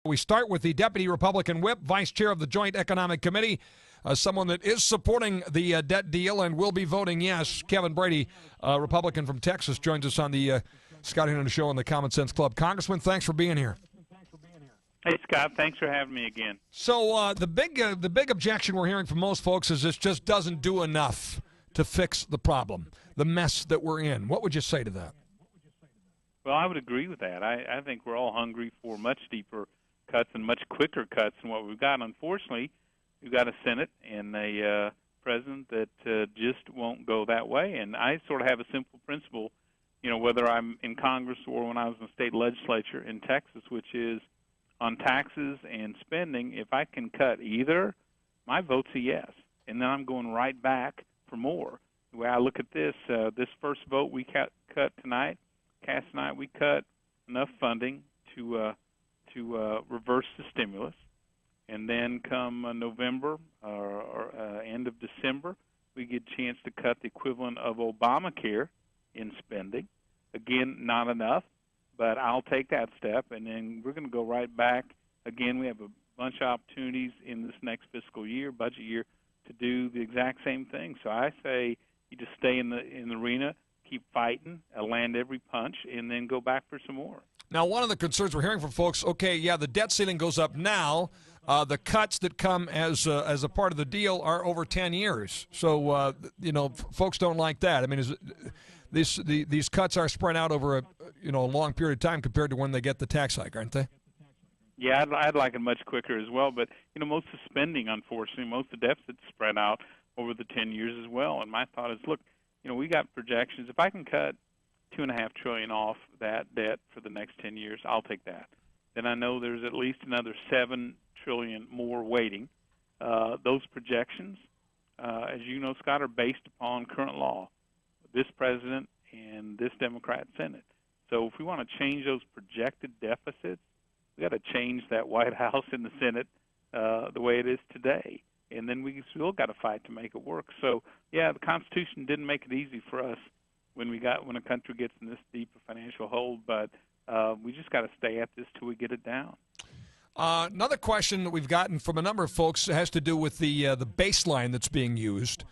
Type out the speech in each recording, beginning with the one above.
We start with the Deputy Republican Whip, Vice Chair of the Joint Economic Committee, someone that is supporting the debt deal and will be voting yes. Kevin Brady, Republican from Texas, joins us on the Scott Hennen Show on the Common Sense Club. Congressman, thanks for being here. Hey, Scott, thanks for having me again. So the big objection we're hearing from most folks is this just doesn't do enough to fix the problem, the mess that we're in. What would you say to that? Well, I would agree with that. I think we're all hungry for much deeper cuts and much quicker cuts than what we've got. Unfortunately, we've got a Senate and a president that just won't go that way. And I sort of have a simple principle, whether I'm in Congress or when I was in the state legislature in Texas, which is on taxes and spending, if I can cut either, my vote's a yes. And then I'm going right back for more. The way I look at this, this first vote we cast tonight, we cut enough funding to reverse the stimulus. And then come November or end of December, we get a chance to cut the equivalent of Obamacare in spending. Again, not enough, but I'll take that step. And then we're going to go right back. Again, we have a bunch of opportunities in this next fiscal year, budget year, to do the exact same thing. So I say you just stay in the arena, keep fighting, land every punch, and then go back for some more. Now, one of the concerns we're hearing from folks, the debt ceiling goes up now. The cuts that come as a part of the deal are over 10 years. So, folks don't like that. I mean, these cuts are spread out over a long period of time compared to when they get the tax hike, aren't they? Yeah, I'd like it much quicker as well. But, most of the spending, unfortunately, most of the deficit's spread out over the 10 years as well. And my thought is, look, we got projections. If I can cut $2.5 trillion off that debt for the next 10 years, I'll take that. Then I know there's at least another $7 trillion more waiting. Those projections, as you know, Scott, are based upon current law, this president and this Democrat Senate. So if we want to change those projected deficits, we got to change that White House and the Senate the way it is today. And then we still got to fight to make it work. So, yeah, the Constitution didn't make it easy for us when a country gets in this deep a financial hole, but we just got to stay at this till we get it down. Another question that we've gotten from a number of folks has to do with the baseline that's being used.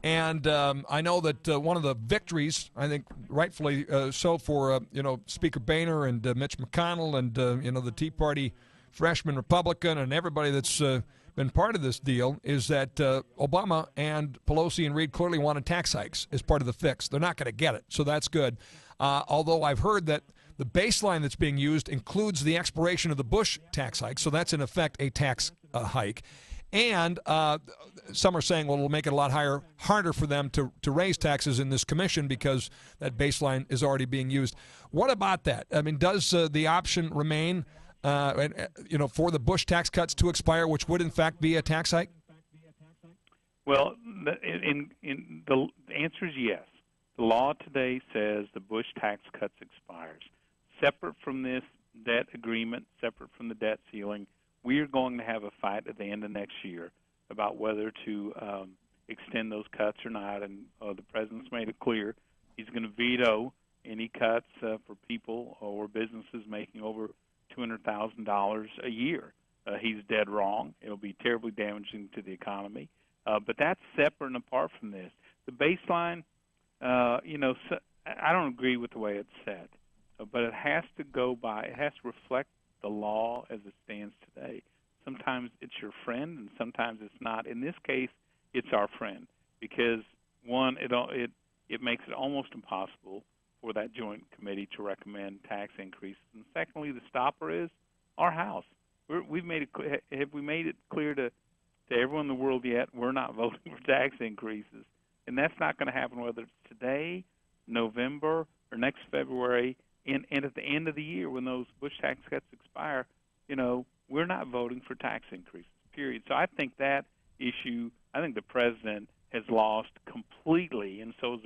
And I know that one of the victories, I think rightfully so for Speaker Boehner and Mitch McConnell and the Tea Party freshman Republican and everybody that's been part of this deal is that Obama and Pelosi and Reid clearly wanted tax hikes as part of the fix. They're not going to get it, so that's good. Although I've heard that the baseline that's being used includes the expiration of the Bush tax hike, so that's in effect a tax hike. And some are saying, well, it'll make it a lot harder for them to raise taxes in this commission because that baseline is already being used. What about that? I mean, does the option remain, for the Bush tax cuts to expire, which would in fact be a tax hike? Well, the answer is yes. The law today says the Bush tax cuts expires. Separate from this debt agreement, separate from the debt ceiling, we are going to have a fight at the end of next year about whether to extend those cuts or not. And the president's made it clear he's going to veto any cuts for people or businesses making over $200,000 a year. He's dead wrong. It'll be terribly damaging to the economy. But that's separate and apart from this. The baseline, I don't agree with the way it's set, but it has to reflect the law as it stands today. Sometimes it's your friend, and sometimes it's not. In this case, it's our friend because, one, it makes it almost impossible for that joint committee to recommend tax increases. And secondly, the stopper is our House. We've made it. Have we made it clear to everyone in the world yet? We're not voting for tax increases, and that's not going to happen whether it's today, November, or next February. And at the end of the year, when those Bush tax cuts expire, we're not voting for tax increases, period. So I think that issue, the president has lost completely, and so is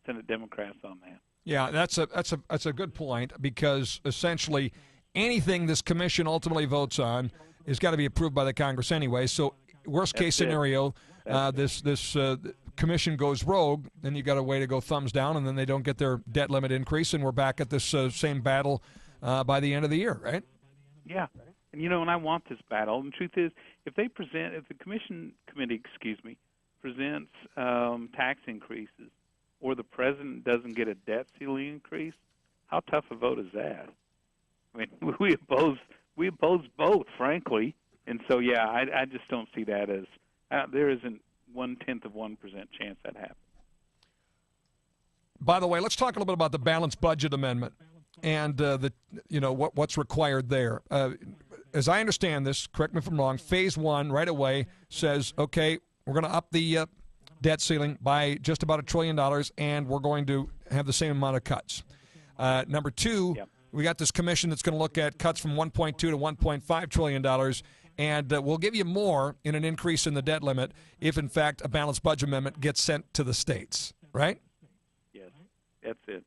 Senate Democrats on that. Yeah, that's a good point because essentially anything this commission ultimately votes on has got to be approved by the Congress anyway. So worst case scenario, this commission goes rogue, then you got a way to go thumbs down, and then they don't get their debt limit increase, and we're back at this same battle by the end of the year, right? Yeah, And and I want this battle. And the truth is, if the committee, presents tax increases, or the president doesn't get a debt ceiling increase, how tough a vote is that? I mean, we oppose both, frankly. And so, yeah, I just don't see that as there isn't 0.1% chance that happens. By the way, let's talk a little bit about the balanced budget amendment and what's required there. As I understand this, correct me if I'm wrong, phase one right away says, okay, we're going to up the debt ceiling by just about $1 trillion, and we're going to have the same amount of cuts. Number two, Yep. We got this commission that's going to look at cuts from $1.2 to $1.5 trillion, and we'll give you more in an increase in the debt limit if, in fact, a balanced budget amendment gets sent to the states, right? Yes, that's it.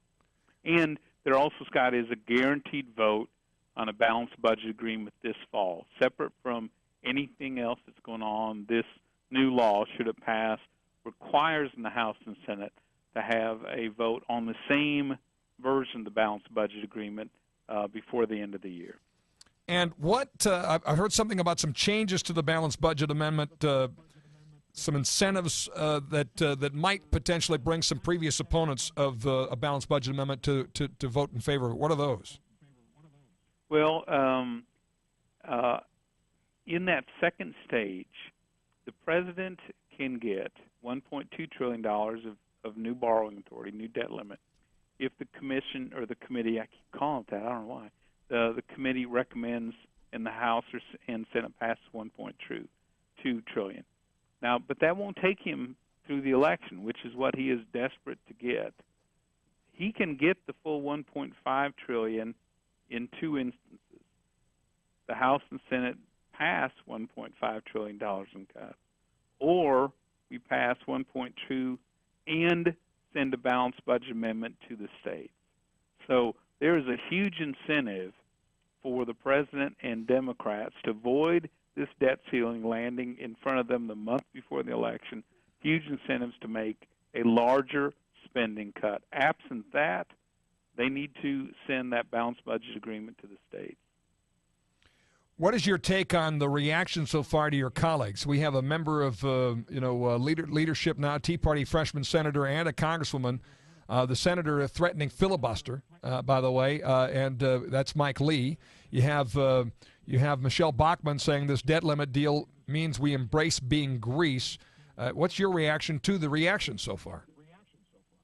And there also, Scott, is a guaranteed vote on a balanced budget agreement this fall, separate from anything else that's going on. This new law, should it pass, requires in the House and Senate to have a vote on the same version of the balanced budget agreement before the end of the year. And what I've heard something about some changes to the balanced budget amendment, some incentives that might potentially bring some previous opponents of a balanced budget amendment to vote in favor. What are those? Well, in that second stage, the president can get $1.2 trillion of new borrowing authority, new debt limit, if the commission or the committee, I keep calling it that, I don't know why, the committee recommends and the House and Senate passes $1.2 trillion. Now, but that won't take him through the election, which is what he is desperate to get. He can get the full $1.5 trillion in two instances. The House and Senate pass $1.5 trillion in cuts, or we pass 1.2 and send a balanced budget amendment to the states. So there is a huge incentive for the president and Democrats to avoid this debt ceiling landing in front of them the month before the election. Huge incentives to make a larger spending cut. Absent that, they need to send that balanced budget agreement to the states. What is your take on the reaction so far to your colleagues? We have a member of leadership now, Tea Party freshman senator, and a congresswoman. The senator threatening filibuster, by the way, and that's Mike Lee. You have Michelle Bachmann saying this debt limit deal means we embrace being Greece. What's your reaction to the reaction so far?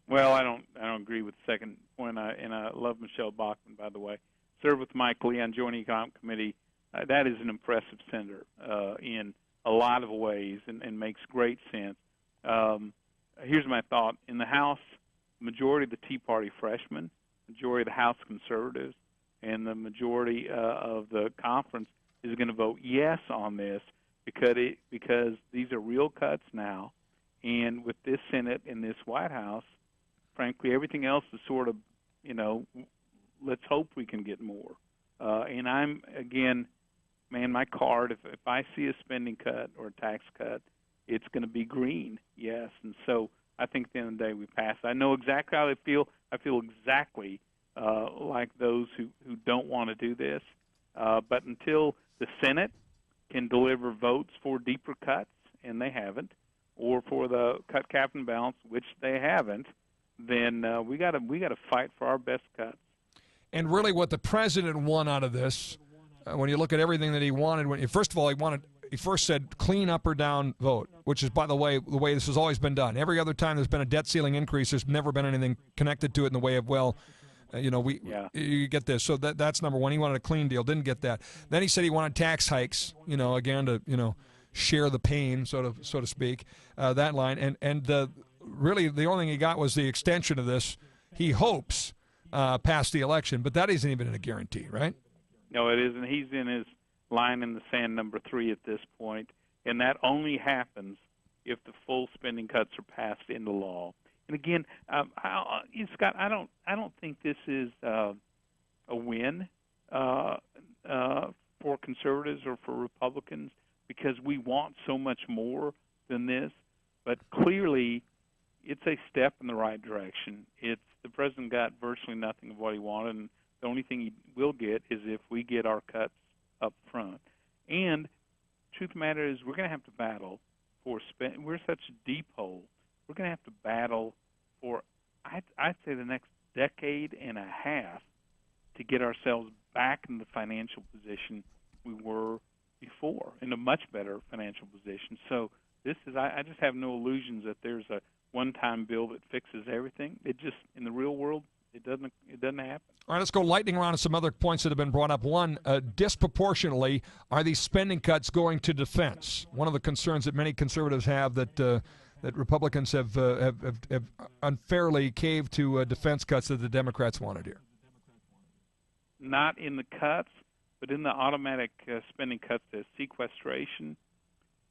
Well, I don't agree with the second point, and I love Michelle Bachmann, by the way. Served with Mike Lee on Joint Economic Committee. That is an impressive senator in a lot of ways and makes great sense. Here's my thought. In the House, majority of the Tea Party freshmen, majority of the House conservatives, and the majority of the conference is going to vote yes on this because these are real cuts now. And with this Senate and this White House, frankly, everything else is sort of, let's hope we can get more. And I'm, again, man, my card, if I see a spending cut or a tax cut, it's going to be green, yes. And so I think at the end of the day we pass. I know exactly how I feel. I feel exactly like those who don't want to do this. But until the Senate can deliver votes for deeper cuts, and they haven't, or for the cut, cap, and balance, which they haven't, then we got to fight for our best cuts. And really what the president won out of this, when you look at everything that he wanted, first of all, he first said clean up or down vote, which is, by the way this has always been done. Every other time there's been a debt ceiling increase, there's never been anything connected to it in the way of, you get this. So that's number one. He wanted a clean deal, didn't get that. Then he said he wanted tax hikes, again to, share the pain, so to speak, that line. And really the only thing he got was the extension of this. He hopes past the election, but that isn't even a guarantee, right? No, it isn't. He's in his line in the sand number 3 at this point, and that only happens if the full spending cuts are passed into law. And again, Scott, I don't think this is a win for conservatives or for Republicans because we want so much more than this. But clearly, it's a step in the right direction. The president got virtually nothing of what he wanted, and the only thing he will get is if we get our cuts up front. And truth of the matter is, we're going to have to battle for spend. We're such a deep hole. We're going to have to battle for, I'd say, the next decade and a half to get ourselves back in the financial position we were before, in a much better financial position. So this is, I just have no illusions that there's a one-time bill that fixes everything. It just, in the real world, it doesn't happen. All right, let's go lightning round on some other points that have been brought up. One, disproportionately, are these spending cuts going to defense? One of the concerns that many conservatives have that Republicans have unfairly caved to defense cuts that the Democrats wanted here. Not in the cuts, but in the automatic spending cuts to sequestration.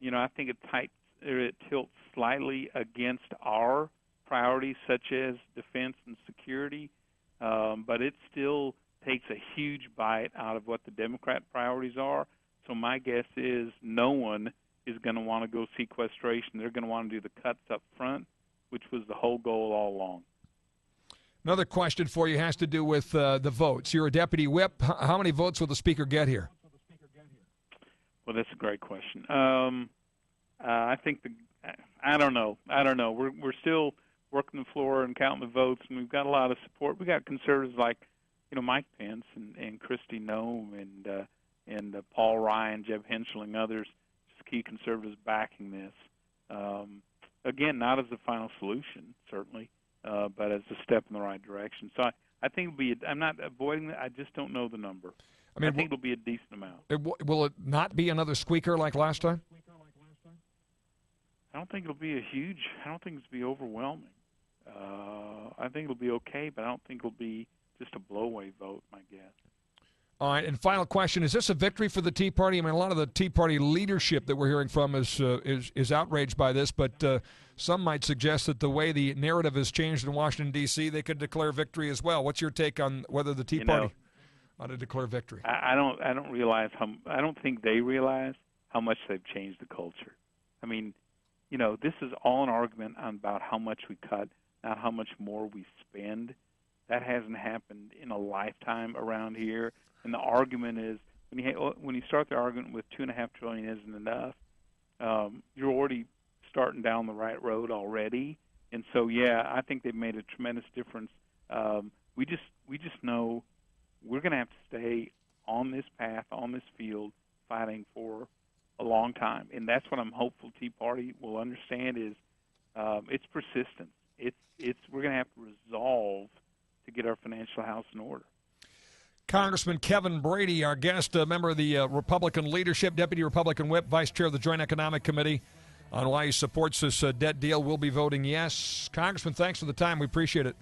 I think it tilts slightly against our priorities, such as defense and security, but it still takes a huge bite out of what the Democrat priorities are. So my guess is no one is going to want to go sequestration. They're going to want to do the cuts up front, which was the whole goal all along. Another question for you has to do with the votes. You're a deputy whip. How many votes will the speaker get here? Well, that's a great question. I think I don't know. We're still working the floor and counting the votes, and we've got a lot of support. We got conservatives like, Mike Pence and Kristi Noem and Paul Ryan, Jeb Henschel, others, just key conservatives backing this. Again, not as a final solution, certainly, but as a step in the right direction. So I think it'll be. I'm not avoiding it. I just don't know the number. I think it'll be a decent amount. Will it not be another squeaker like last time? I don't think it'll be I don't think it'll be overwhelming. I think it'll be okay, but I don't think it'll be just a blowaway vote, my guess. All right, and final question: is this a victory for the Tea Party? I mean, a lot of the Tea Party leadership that we're hearing from is outraged by this, but some might suggest that the way the narrative has changed in Washington D.C., they could declare victory as well. What's your take on whether the Tea Party ought to declare victory? I don't realize I don't think they realize how much they've changed the culture. I mean, this is all an argument about how much we cut, not how much more we spend. That hasn't happened in a lifetime around here. And the argument is, when you start the argument with $2.5 trillion isn't enough, you're already starting down the right road already. And so, I think they've made a tremendous difference. We just know we're going to have to stay on this path, on this field, fighting for a long time. And that's what I'm hopeful Tea Party will understand is it's persistence. We're going to have to resolve to get our financial house in order. Congressman Kevin Brady, our guest, a member of the Republican leadership, Deputy Republican Whip, Vice Chair of the Joint Economic Committee, on why he supports this debt deal. We'll be voting yes. Congressman, thanks for the time. We appreciate it.